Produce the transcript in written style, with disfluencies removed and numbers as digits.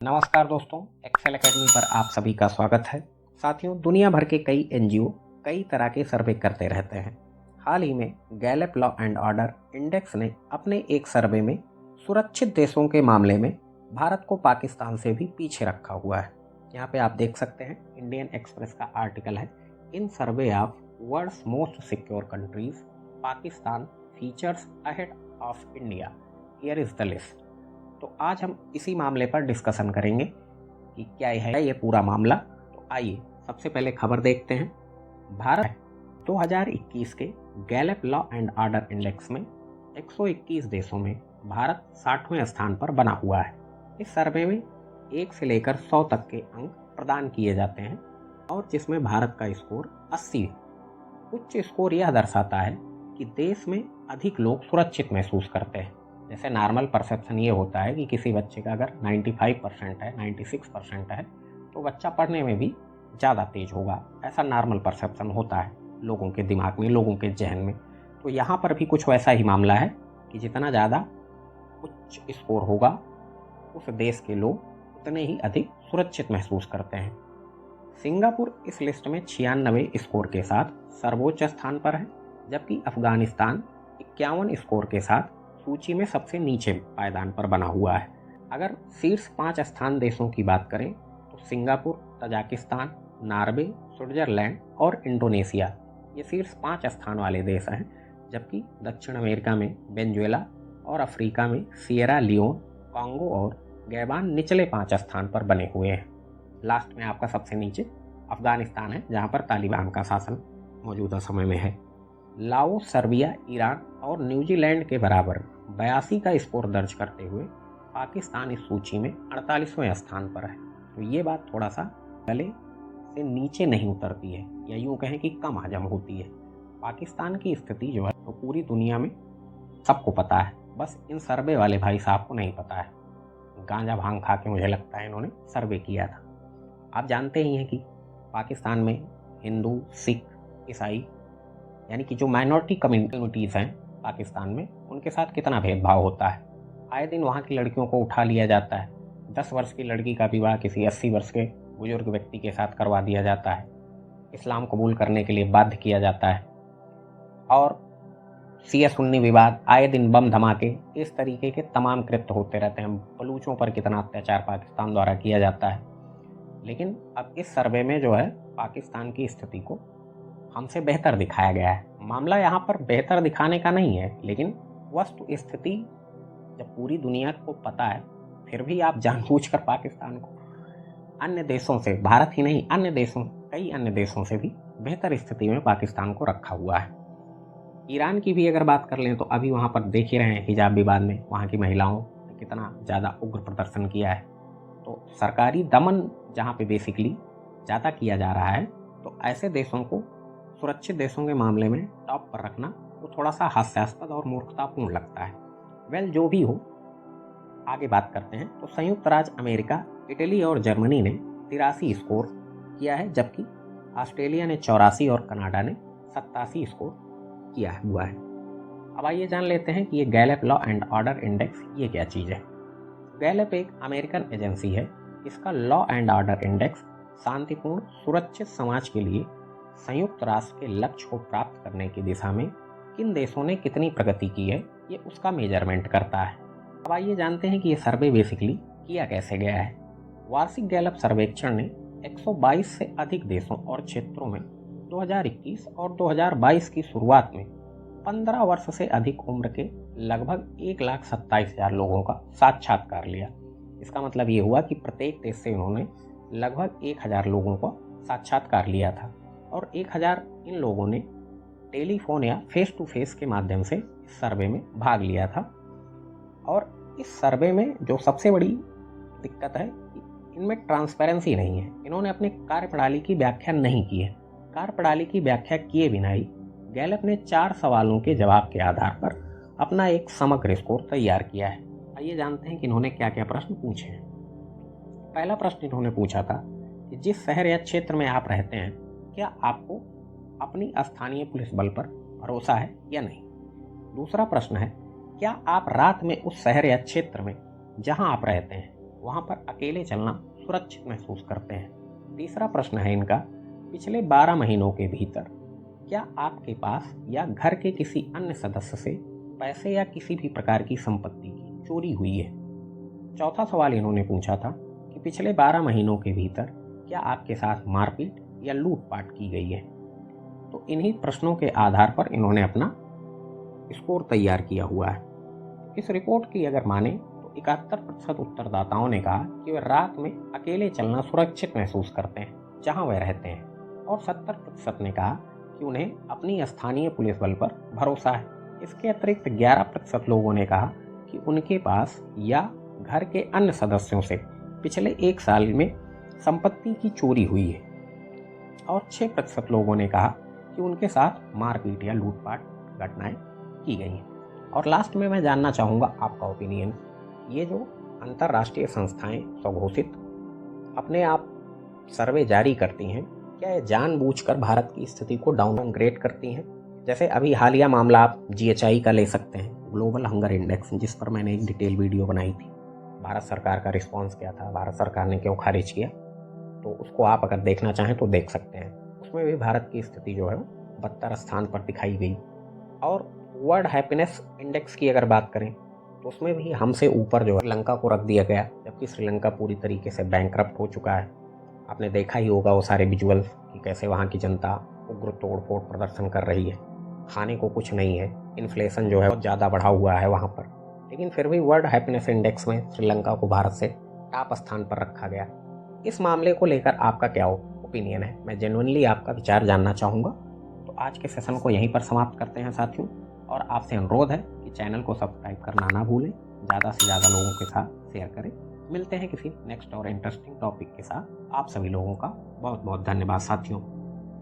नमस्कार दोस्तों, Excel academy पर आप सभी का स्वागत है। साथियों, दुनिया भर के कई एनजीओ कई तरह के सर्वे करते रहते हैं। हाल ही में गैलेप लॉ एंड ऑर्डर इंडेक्स ने अपने एक सर्वे में सुरक्षित देशों के मामले में भारत को पाकिस्तान से भी पीछे रखा हुआ है। यहाँ पे आप देख सकते हैं, इंडियन एक्सप्रेस का आर्टिकल है, in survey of world's most secure countries Pakistan features ahead of India, here is the list. तो आज हम इसी मामले पर डिस्कशन करेंगे कि क्या है ये पूरा मामला। तो आइए सबसे पहले खबर देखते हैं। भारत 2021 के गैलेप लॉ एंड ऑर्डर इंडेक्स में 121 देशों में भारत 60वें स्थान पर बना हुआ है। इस सर्वे में 1 से लेकर 100 तक के अंक प्रदान किए जाते हैं और जिसमें भारत का स्कोर 80 है। उच्च स्कोर यह दर्शाता है कि देश में अधिक लोग सुरक्षित महसूस करते हैं। जैसे नॉर्मल परसेप्शन ये होता है कि किसी बच्चे का अगर 95% है, 96% है, तो बच्चा पढ़ने में भी ज़्यादा तेज होगा। ऐसा नॉर्मल परसेप्शन होता है लोगों के दिमाग में, लोगों के जहन में। तो यहाँ पर भी कुछ वैसा ही मामला है कि जितना ज़्यादा उच्च स्कोर होगा उस देश के लोग उतने ही अधिक सुरक्षित महसूस करते हैं। सिंगापुर इस लिस्ट में 96 स्कोर के साथ सर्वोच्च स्थान पर है, जबकि अफगानिस्तान 51 स्कोर के साथ सूची में सबसे नीचे पायदान पर बना हुआ है। अगर शीर्ष 5 स्थान देशों की बात करें तो सिंगापुर, तजाकिस्तान, नॉर्वे, स्विट्जरलैंड और इंडोनेशिया ये शीर्ष 5 स्थान वाले देश हैं, जबकि दक्षिण अमेरिका में वेनेजुएला और अफ्रीका में सिएरा लियोन, कांगो और गैबान निचले 5 स्थान पर बने हुए हैं। लास्ट में आपका सबसे नीचे अफगानिस्तान है, जहां पर तालिबान का शासन मौजूदा समय में है। लाओस, सर्बिया, ईरान और न्यूजीलैंड के बराबर 82 का स्कोर दर्ज करते हुए पाकिस्तान इस सूची में 48वें स्थान पर है। तो ये बात थोड़ा सा गले से नीचे नहीं उतरती है, या यूँ कहें कि कम हजम होती है। पाकिस्तान की स्थिति जो है तो पूरी दुनिया में सबको पता है, बस इन सर्वे वाले भाई साहब को नहीं पता है। गांजा भांग खा के मुझे लगता है इन्होंने सर्वे किया था। आप जानते ही हैं कि पाकिस्तान में हिंदू, सिख, ईसाई यानी कि जो माइनॉरिटी कम्युनिटीज़ हैं पाकिस्तान में, उनके साथ कितना भेदभाव होता है। आए दिन वहाँ की लड़कियों को उठा लिया जाता है। 10 वर्ष की लड़की का विवाह किसी 80 वर्ष के बुजुर्ग व्यक्ति के साथ करवा दिया जाता है। इस्लाम कबूल करने के लिए बाध्य किया जाता है। और शिया सुन्नी विवाद, आए दिन बम धमाके, इस तरीके के तमाम कृत्य होते रहते हैं। बलूचों पर कितना अत्याचार पाकिस्तान द्वारा किया जाता है। लेकिन अब इस सर्वे में जो है पाकिस्तान की स्थिति को हमसे बेहतर दिखाया गया है। मामला यहाँ पर बेहतर दिखाने का नहीं है, लेकिन वस्तु स्थिति जब पूरी दुनिया को पता है, फिर भी आप जानबूझकर पाकिस्तान को अन्य देशों से, भारत ही नहीं अन्य देशों, कई अन्य देशों से भी बेहतर स्थिति में पाकिस्तान को रखा हुआ है। ईरान की भी अगर बात कर लें तो अभी वहाँ पर देख ही रहे हैं हिजाब विवाद में वहाँ की महिलाओं ने कितना ज़्यादा उग्र प्रदर्शन किया है। तो सरकारी दमन जहाँ पे बेसिकली ज़्यादा किया जा रहा है, तो ऐसे देशों को सुरक्षित देशों के मामले में टॉप पर रखना वो थोड़ा सा हास्यास्पद और मूर्खतापूर्ण लगता है। वेल, जो भी हो, आगे बात करते हैं। तो संयुक्त राज्य अमेरिका, इटली और जर्मनी ने 83 स्कोर किया है, जबकि ऑस्ट्रेलिया ने 84 और कनाडा ने 87 स्कोर किया हुआ है। अब आइए जान लेते हैं कि ये गैलेप लॉ एंड ऑर्डर इंडेक्स ये क्या चीज़ है। गैलेप एक अमेरिकन एजेंसी है। इसका लॉ एंड ऑर्डर इंडेक्स शांतिपूर्ण सुरक्षित समाज के लिए संयुक्त राष्ट्र के लक्ष्य को प्राप्त करने की दिशा में किन देशों ने कितनी प्रगति की है, ये उसका मेजरमेंट करता है। अब आइए जानते हैं कि ये सर्वे बेसिकली किया कैसे गया है। वार्षिक गैलेप सर्वेक्षण ने 122 से अधिक देशों और क्षेत्रों में 2021 और 2022 की शुरुआत में 15 वर्ष से अधिक उम्र के लगभग 1,27,000 लोगों का साक्षात्कार लिया। इसका मतलब ये हुआ कि प्रत्येक देश से उन्होंने लगभग 1,000 लोगों का साक्षात्कार लिया था और 1,000 इन लोगों ने टेलीफोन या फेस टू फेस के माध्यम से इस सर्वे में भाग लिया था। और इस सर्वे में जो सबसे बड़ी दिक्कत है कि इनमें ट्रांसपेरेंसी नहीं है। इन्होंने अपने कार्यप्रणाली की व्याख्या नहीं की है। कार्यप्रणाली की व्याख्या किए बिना ही गैलेप ने 4 सवालों के जवाब के आधार पर अपना एक समग्र स्कोर तैयार किया है। आइए जानते हैं कि इन्होंने क्या क्या प्रश्न पूछे हैं। पहला प्रश्न इन्होंने पूछा था कि जिस शहर या क्षेत्र में आप रहते हैं, क्या आपको अपनी स्थानीय पुलिस बल पर भरोसा है या नहीं। दूसरा प्रश्न है, क्या आप रात में उस शहर या क्षेत्र में जहां आप रहते हैं वहाँ पर अकेले चलना सुरक्षित महसूस करते हैं। तीसरा प्रश्न है इनका, पिछले 12 महीनों के भीतर क्या आपके पास या घर के किसी अन्य सदस्य से पैसे या किसी भी प्रकार की संपत्ति की चोरी हुई है? चौथा सवाल इन्होंने पूछा था कि पिछले 12 महीनों के भीतर क्या आपके साथ मारपीट या लूटपाट की गई है? तो इन्हीं प्रश्नों के आधार पर इन्होंने अपना स्कोर तैयार किया हुआ है। इस रिपोर्ट की अगर माने तो 71% उत्तरदाताओं ने कहा कि वे रात में अकेले चलना सुरक्षित महसूस करते हैं जहां वे रहते हैं, और 70% ने कहा कि उन्हें अपनी स्थानीय पुलिस बल पर भरोसा है। इसके अतिरिक्त 11% लोगों ने कहा कि उनके पास या घर के अन्य सदस्यों से पिछले 1 साल में संपत्ति की चोरी हुई है, और 6% लोगों ने कहा कि उनके साथ मारपीट या लूटपाट घटनाएं की गई हैं। और लास्ट में मैं जानना चाहूँगा आपका ओपिनियन, ये जो अंतर्राष्ट्रीय संस्थाएं स्वघोषित अपने आप सर्वे जारी करती हैं, क्या ये जानबूझकर भारत की स्थिति को डाउनग्रेड करती हैं? जैसे अभी हालिया मामला आप GHI का ले सकते हैं, ग्लोबल हंगर इंडेक्स, जिस पर मैंने एक डिटेल वीडियो बनाई थी। भारत सरकार का रिस्पॉन्स क्या था, भारत सरकार ने क्यों खारिज किया, तो उसको आप अगर देखना चाहें तो देख सकते हैं। उसमें भी भारत की स्थिति जो है 72 स्थान पर दिखाई गई। और वर्ल्ड हैप्पीनेस इंडेक्स की अगर बात करें तो उसमें भी हमसे ऊपर जो है श्रीलंका को रख दिया गया, जबकि श्रीलंका पूरी तरीके से बैंकरप्ट हो चुका है। आपने देखा ही होगा वो सारे विजुअल्स कि कैसे वहाँ की जनता उग्र तोड़फोड़ प्रदर्शन कर रही है, खाने को कुछ नहीं है, इन्फ्लेशन जो है बहुत ज़्यादा बढ़ा हुआ है वहाँ पर। लेकिन फिर भी वर्ल्ड हैप्पीनेस इंडेक्स में श्रीलंका को भारत से टॉप स्थान पर रखा गया। इस मामले को लेकर आपका क्या ओपिनियन है? मैं जेन्युइनली आपका विचार जानना चाहूँगा। तो आज के सेशन को यहीं पर समाप्त करते हैं साथियों, और आपसे अनुरोध है कि चैनल को सब्सक्राइब करना ना भूलें, ज़्यादा से ज़्यादा लोगों के साथ शेयर करें। मिलते हैं किसी नेक्स्ट और इंटरेस्टिंग टॉपिक के साथ। आप सभी लोगों का बहुत बहुत धन्यवाद साथियों।